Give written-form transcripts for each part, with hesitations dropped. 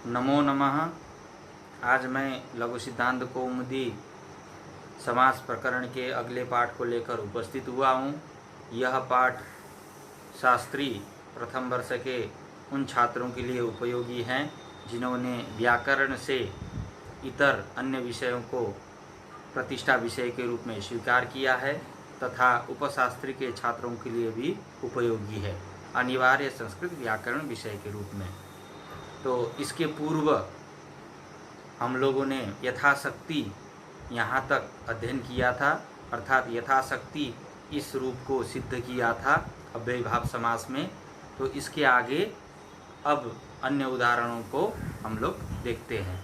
नमो नमः। आज मैं लघु सिद्धांत कौमुदी समास प्रकरण के अगले पाठ को लेकर उपस्थित हुआ हूँ। यह पाठ शास्त्री प्रथम वर्ष के उन छात्रों के लिए उपयोगी हैं जिन्होंने व्याकरण से इतर अन्य विषयों को प्रतिष्ठा विषय के रूप में स्वीकार किया है तथा उपशास्त्री के छात्रों के लिए भी उपयोगी है, अनिवार्य संस्कृत व्याकरण विषय के रूप में। तो इसके पूर्व हम लोगों ने यथाशक्ति यहाँ तक अध्ययन किया था, अर्थात यथाशक्ति इस रूप को सिद्ध किया था अव्ययीभाव समास में। तो इसके आगे अब अन्य उदाहरणों को हम लोग देखते हैं।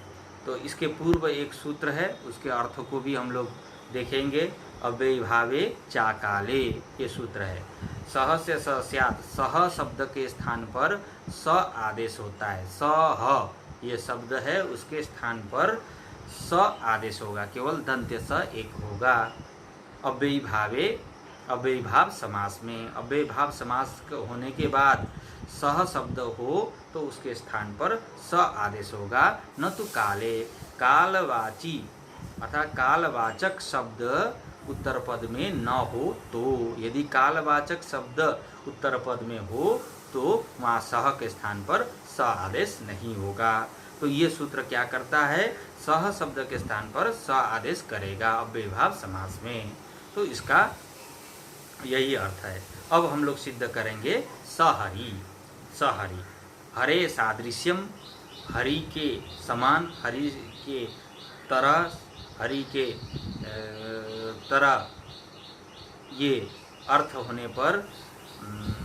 तो इसके पूर्व एक सूत्र है, उसके अर्थ को भी हम लोग देखेंगे। अव्ययीभावे चाकाले ये सूत्र है। सह से स स्यात्, सह शब्द के स्थान पर स आदेश होता है। सह ये शब्द है, उसके स्थान पर स आदेश होगा, केवल दंत्य स एक होगा। अव्ययीभावे, अव्ययीभाव समास में अव्ययीभाव समास होने के बाद सह शब्द हो तो उसके स्थान पर स आदेश होगा, न तो काले। कालवाची अर्थात कालवाचक शब्द उत्तर पद में न हो तो, यदि कालवाचक शब्द उत्तर पद में हो तो वहाँ सह के स्थान पर स आदेश नहीं होगा। तो ये सूत्र क्या करता है, सह शब्द के स्थान पर स आदेश करेगा अव्ययीभाव समास में। तो इसका यही अर्थ है। अब हम लोग सिद्ध करेंगे सहरी। सहरी हरे सादृश्यम, हरि के समान, हरि के तरह, हरि के तरह ये अर्थ होने पर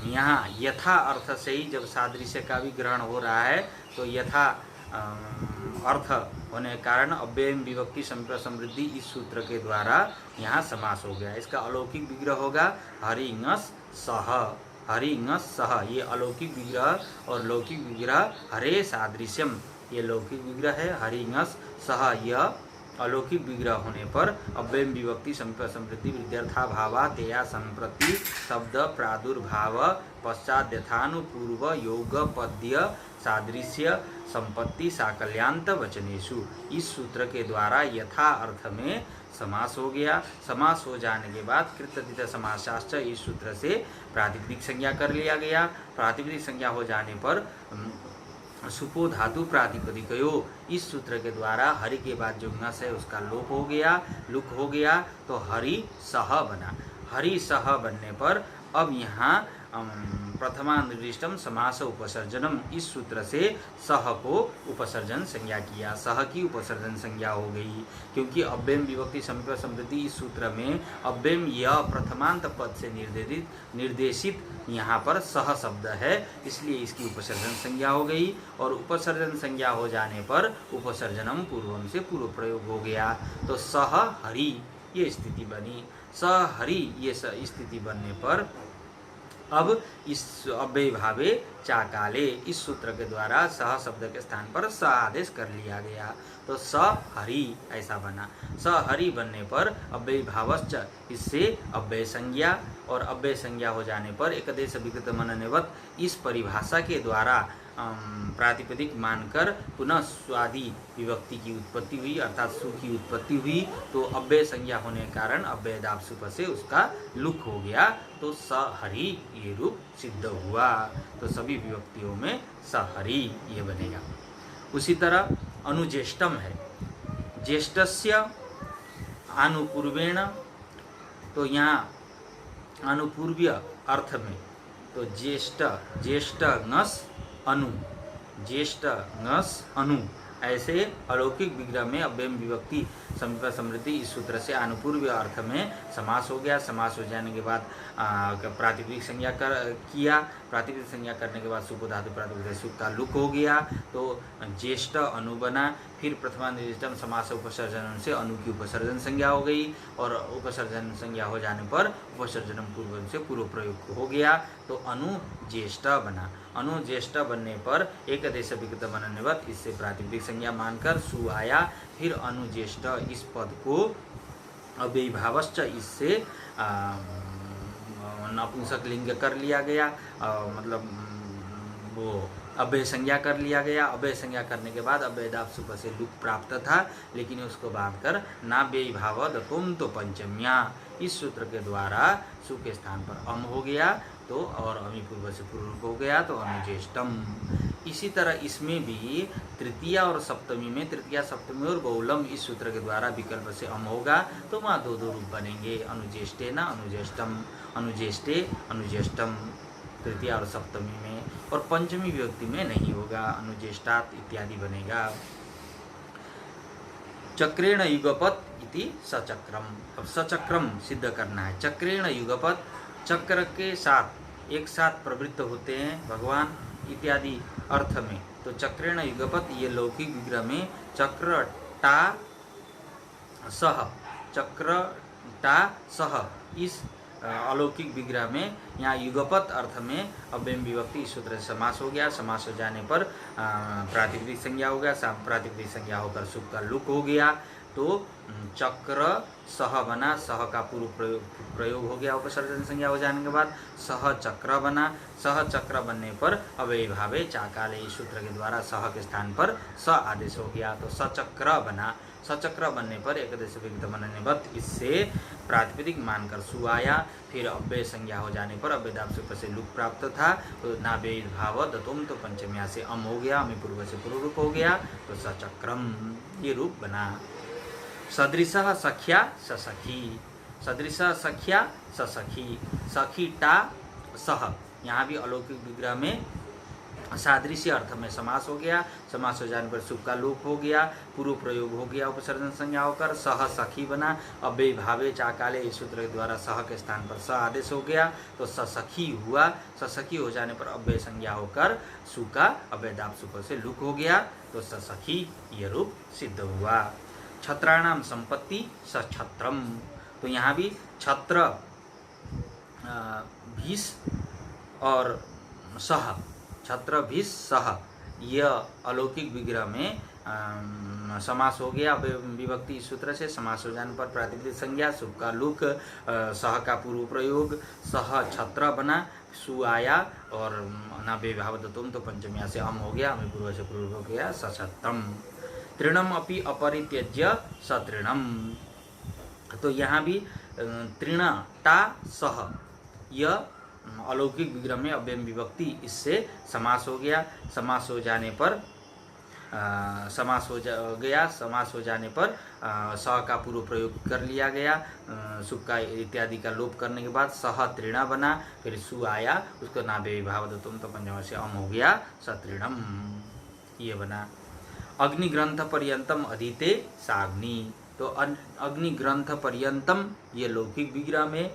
यहाँ यथा अर्थ से ही जब सादृश्य का भी ग्रहण हो रहा है तो यथा अर्थ होने के कारण अव्ययम विभक्ति संप्रति समृद्धि इस सूत्र के द्वारा यहाँ समास हो गया। इसका अलौकिक विग्रह होगा हरिंगस सह। हरिंगस सह ये अलौकिक विग्रह और लौकिक विग्रह हरे सादृश्यम ये लौकिक विग्रह है, हरिंगस सह यह अलौकिक विग्रह होने पर अव्ययम विभक्ति संप्रति समृद्धि विद्यार्थाभावा तेया संप्रति शब्द प्रादुर्भाव पश्चात यथानुपूर्व योग पद्य सादृश्य संपत्ति साकल्यांत वचनेषु इस सूत्र के द्वारा यथा अर्थ में समास हो गया। समास हो जाने के बाद कृतधित समासाश्च इस सूत्र से प्रातिपदिक संज्ञा कर लिया गया। प्रातिपदिक संज्ञा हो जाने पर सुपो धातु प्रातिपदिकयो इस सूत्र के द्वारा हरि के बाद जो नस है उसका लोप हो गया, लुक हो गया, तो हरि सह बना। हरि सह बनने पर अब यहाँ प्रथमा निर्दिष्टम समास उपसर्जनम इस सूत्र से सह को उपसर्जन संज्ञा किया, सह की उपसर्जन संज्ञा हो गई। क्योंकि अव्ययम विभक्ति संप्रति समृद्धि इस सूत्र में अव्ययम यह प्रथमांत पद से निर्देशित यहाँ पर सह शब्द है, इसलिए इसकी उपसर्जन संज्ञा हो गई। और उपसर्जन संज्ञा हो जाने पर उपसर्जनम पूर्वम से पूर्व प्रयोग हो गया, तो सह हरि ये स्थिति बनी। स हरि ये स्थिति बनने पर अब इस अव्ययीभावे चाकाले इस सूत्र के द्वारा सह शब्द के स्थान पर स आदेश कर लिया गया, तो स हरि ऐसा बना। स हरि बनने पर अव्ययीभावश्च इससे अव्यय संज्ञा, और अव्यय संज्ञा हो जाने पर एकदेश विकृत मननेवत इस परिभाषा के द्वारा प्रातिपदिक मानकर पुनः स्वादि विभक्ति की उत्पत्ति हुई, अर्थात सु की उत्पत्ति हुई। तो अव्यय संज्ञा होने के कारण अव्ययदाप सुप से उसका लुक हो गया, तो स हरि ये रूप सिद्ध हुआ। तो सभी विभक्तियों में स हरि ये बनेगा। उसी तरह अनुज्येष्ठम है, ज्येष्ठस्य आनुपूर्वेण, तो यहाँ अनुपूर्व्य अर्थ में तो ज्येष्ठ, ज्येष्ठ नस अनु, ज्येष्ठ नस अनु ऐसे अलौकिक विग्रह में अव्ययम विभक्ति संप्रति समृद्धि इस सूत्र से अनुपूर्व अर्थ में समास हो गया। समास हो जाने के बाद प्रातिपदिक संज्ञा किया। प्रातिपदिक संज्ञा करने के बाद सुपो धातु प्रातिपदिक सुप का लुक हो गया, तो ज्येष्ठ अनु बना। फिर प्रथमा निर्दिष्टम समास उपसर्जन से अनु की उपसर्जन संज्ञा हो गई, और उपसर्जन संज्ञा हो जाने पर उपसर्जनम पूर्व से पूर्व प्रयोग हो गया, तो अनु ज्येष्ठ बना। अनु ज्येष्ठ बनने पर एक देश विकृत मननेवत इससे प्रातिपदिक संज्ञा मानकर सु आया। फिर अनु ज्येष्ठ इस पद को अव्ययीभावश्च इससे नपुंसक लिंग कर लिया गया, मतलब वो अव्यय संज्ञा कर लिया गया। अव्यय संज्ञा करने के बाद अव्ययदाप्सुप से लुक प्राप्त था, लेकिन उसको बांध कर नाव्ययी भाव दतुम तो पंचम्या, इस सूत्र के द्वारा सु के स्थान पर अम हो गया तो, और अमी पूर्व से पूर्व हो गया तो अनुज्येष्टम। इसी तरह इसमें भी तृतीया और सप्तमी में, तृतीया सप्तमी और बहुलम इस सूत्र के द्वारा विकल्प से अम होगा तो वहाँ दो रूप बनेंगे, अनुज्येष्टे न अनुज्येष्टम, अनुज्येष्टे अनुज्येष्टम तृतीया और सप्तमी में, और पंचमी विभक्ति में नहीं होगा, अनुज्येष्टात इत्यादि बनेगा। चक्रेण युगपत इति सचक्रम। अब सचक्रम सिद्ध करना है। चक्रेण युगपत, चक्र के साथ एक साथ प्रवृत्त होते हैं भगवान इत्यादि अर्थ में। तो चक्रेण युगपत ये लौकिक विग्रह में चक्र टा सह, चक्र टा सह, इस अलौकिक विग्रह में यहाँ युगपत अर्थ में अव्ययम विभक्ति इस सूत्र से समास हो गया। समास हो जाने पर प्रातिपदिक संज्ञा हो गया, प्रातिपदिक संज्ञा होकर सुख का लुक हो गया तो चक्र सह बना, सह का पूर्व प्रयोग हो गया उपसर्जन संज्ञा हो जाने के बाद, सह चक्र बना। सह चक्र बनने पर अव्ययी भावे चाकाले इस सूत्र के द्वारा सह के स्थान पर स आदेश हो गया तो सचक्र बना। सचक्र बनने पर एकदश विगत मनन्यवत इससे प्रातिपदिक मानकर सु आया। फिर अव्यय संज्ञा हो जाने पर अव्ययदाप्सुप से लुक प्राप्त था तो नाव्ययी भाव दतुम तो पंचम्या से अम हो गया, अमी पूर्व से पूर्व रूप हो गया तो सचक्रम ये रूप बना। सदृशः सख्या ससखी, सदृशः सख्या ससखी, सखी टा सह, यहाँ भी अलौकिक विग्रह में सादृश्य अर्थ में समास हो गया। समास हो जाने पर सुख का लोप हो गया, पूर्व प्रयोग हो गया उपसर्जन संज्ञा होकर, सह सखी बना। अव्ययी भावे चाकाले इस सूत्र के द्वारा सह के स्थान पर स आदेश हो गया तो ससखी हुआ। ससखी हो जाने पर अव्यय संज्ञा होकर सु का अव्ययदाप्सुप से लुक हो गया तो ससखी ये रूप सिद्ध हुआ। छत्राणाम संपत्ति सछत्रम, तो यहाँ भी छत्र भीष और सह, छत्र भीष सह यह अलौकिक विग्रह में समास हो गया। विभक्ति सूत्र से समास हो जाने पर प्रातिपदिक संज्ञा, सुख का लुक, सह का पूर्व प्रयोग, सह छत्र बना, सु आया और नाव्ययी भाव दतुम तो पंचम्या से अम हो गया, अमी पूर्व से पूर्व हो गया सछत्रम। तृणम अपि अपरित्यज्य सतृणम, तो यहाँ भी तृण टा सह यह अलौकिक विग्रह में अव्ययम विभक्ति इससे समास हो गया। समास हो जाने पर समास हो जाने पर स का पूर्व प्रयोग कर लिया गया। सुख का इत्यादि का लोप करने के बाद सह तृण बना, फिर सु आया उसको नाव्ययी भाव दतुम तो पंचम से अम हो गया सतृणम ये बना। अग्निग्रंथ पर्यंतम अधीते साग्नि, तो अग्निग्रंथ पर्यंतम ये लौकिक विग्रह में,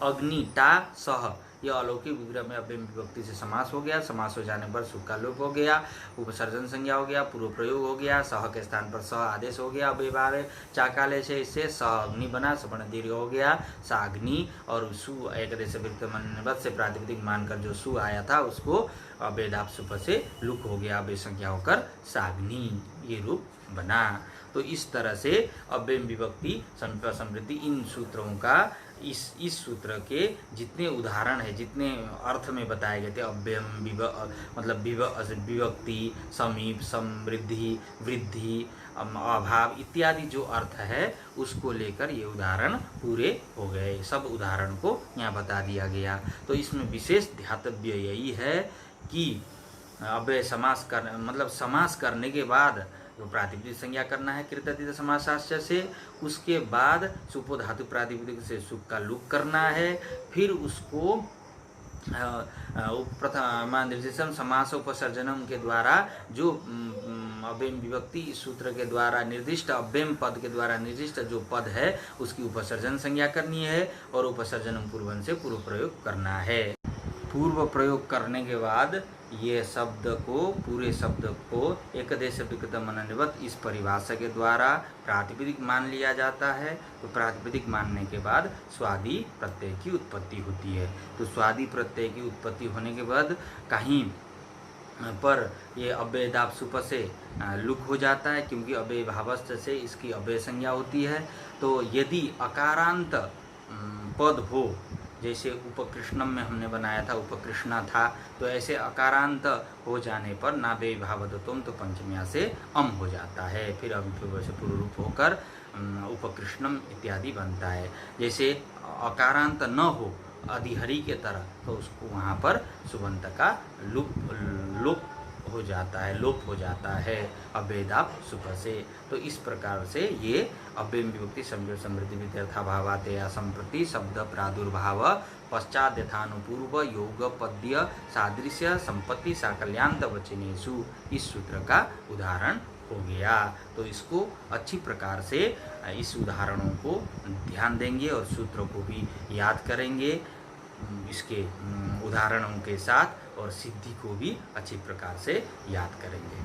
अग्नि टा सह यह अलौकिक विग्रह में अव्ययम विभक्ति से समास हो गया। समास हो जाने पर सुख का लोप हो गया, उपसर्जन संज्ञा हो गया, पूर्व प्रयोग हो गया, सह के स्थान पर सह आदेश हो गया। अव्ययी भाव चाकाले से इससे सह अग्नि बना, सवर्ण दीर्घ हो गया साग्नि, और सु एकदश विभक्त मनन्यवत से प्रातिपदिक मानकर जो सु आया था उसको अव्ययदाप्सुप से लुक हो गया, अव्यय संज्ञा होकर साग्नि ये रूप बना। तो इस तरह से अव्ययम विभक्ति समृद्धि इन सूत्रों का इस सूत्र के जितने उदाहरण है, जितने अर्थ में बताए गए थे, अव्ययम मतलब विभक्ति, समीप, समृद्धि, वृद्धि, अभाव इत्यादि जो अर्थ है उसको लेकर ये उदाहरण पूरे हो गए। सब उदाहरण को यहाँ बता दिया गया। तो इसमें विशेष ध्यातव्य यही है कि अव्यय समास कर मतलब समास करने के बाद तो प्रातिपदिक संज्ञा करना है कृतधित समासाश्च से, उसके बाद सुपो धातु प्रातिपदिक से सुख का लुक करना है, फिर उसको प्रथमानिर्देशम समास उपसर्जनम के द्वारा जो अव्ययम विभक्ति इस सूत्र के द्वारा निर्दिष्ट अव्ययम पद के द्वारा निर्दिष्ट जो पद है उसकी उपसर्जन संज्ञा करनी है और उपसर्जनम पूर्वन से पूर्व प्रयोग करना है। पूर्व प्रयोग करने के बाद ये शब्द को पूरे शब्द को एकदेश विकृत मनन्यवत इस परिभाषा के द्वारा प्रातिपदिक मान लिया जाता है। तो प्रातिपदिक मानने के बाद स्वादि प्रत्यय की उत्पत्ति होती है। तो स्वादि प्रत्यय की उत्पत्ति होने के बाद कहीं पर ये अव्ययदाप्सुप से लुक हो जाता है, क्योंकि अव्यय भावस्थ से इसकी अव्यय संज्ञा होती है। तो यदि अकारांत पद हो जैसे उपकृष्णम में हमने बनाया था उपकृष्णा था, तो ऐसे अकारांत हो जाने पर नाभे भावदत्वम तो पंचम्या से अम हो जाता है, फिर अभिपूर्व से पूर्व रूप होकर उपकृष्णम इत्यादि बनता है। जैसे अकारांत न हो अधिहरि के तरह, तो उसको वहाँ पर सुबंत का लोप हो जाता है, लोप हो जाता है अभेदाप सुख से। तो इस प्रकार से ये अव्ययम विभक्ति संयोग समृद्धि विद्यर्थाभावात या संप्रति शब्द प्रादुर्भाव पश्चात यथानुपूर्व योग पद्य सादृश्य संपत्ति साकल्यांत वचनेषु, इस सूत्र का उदाहरण हो गया। तो इसको अच्छी प्रकार से इस उदाहरणों को ध्यान देंगे और सूत्रों को भी याद करेंगे इसके उदाहरणों के साथ, और सिद्धि को भी अच्छी प्रकार से याद करेंगे।